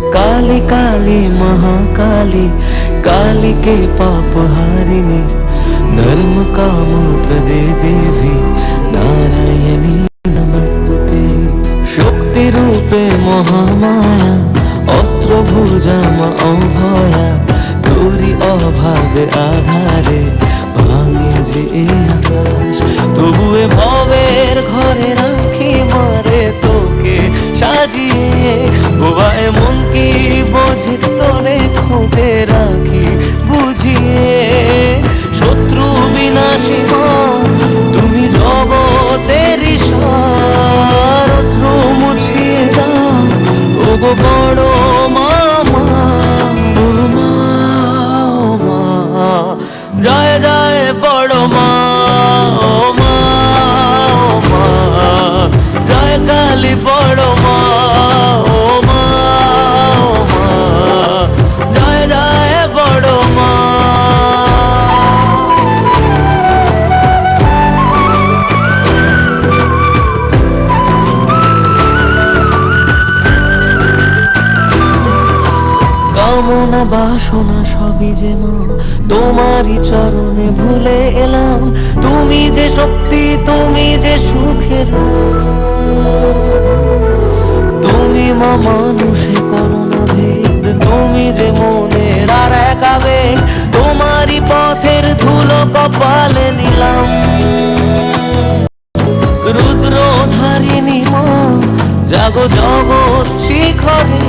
काली काली महाकाली, काली के पाप हारिणी, धर्म काम प्रदे देवी नारायणी नमस्तुते। शक्ति रूपे महामाया, अस्त्र भुजा मा अभया, তোরি অভাবে আধারে ভাঙে যে আকাশ, তবুয়ে ভবের ঘরে রাখি মারে তোকে সাজিয়ে। বোবা এমন কি বোঝে তোরে খুঁজে রাখি বুঝিয়ে। শত্রু বিনাশী মা তুমি জগতের ঈশ্বর, অশ্রু মুছিয়ে দাও ওগো বড় মামা। জয় জয় বড় মা, ও মা, ও মা, জয় কালী বড় মা, ও মা, ও মা, জয় জয় বড় মা। কামনা বাসনা সবই যে মা তোমারই চরণে ভুলে এলাম। তুমি যে শক্তি, তুমি যে সুখের নাম। তুমি মা মানুষে করো না ভেদ, তুমি যে মনের আর এক আবেগ। তোমারই পথের ধুলো কপালে নিলাম। রুদ্রধারিণী মা জাগো জগৎ শিখরে,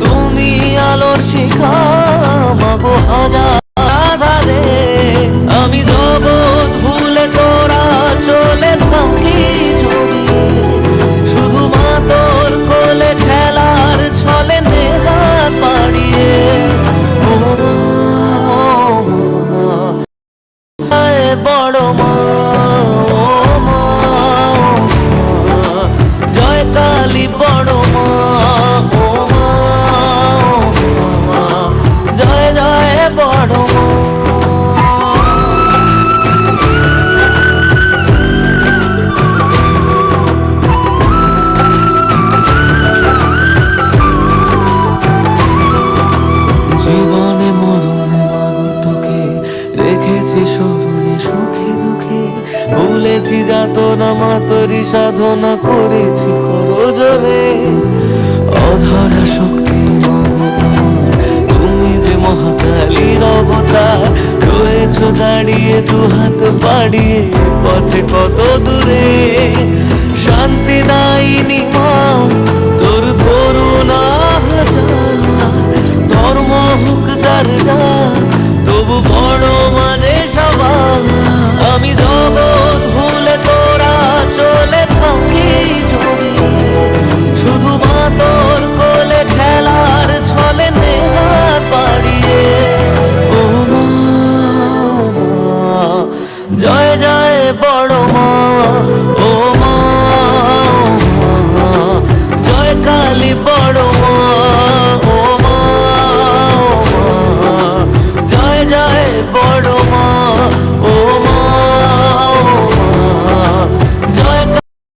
তুমি আলোর শিখা মাগো হাজার আধারে। আমি জগৎ ভুলে তোরা চলে থাকি জড়িয়ে, শুধু মা তোর কোলে খেলার ছলে নেহাত পাড়িয়ে। ও মা বড় মা, ও মা, জয় কালী বড় মা, ও মা, জয় জয় বড় মা। জীবনে মরণে মাগো তোকে রেখেছি স্মরণে, সুখে দুঃখে ভুলেছি যাতনা মা তোরি সাধনা করেছি করজোরে। অধরা শক্তি মাগো আমার, তুমি যে মহাকালীর অবতার। রয়েছ দাঁড়িয়ে দুহাত বাড়িয়ে পথে কত দূরে, শান্তি দায়িনী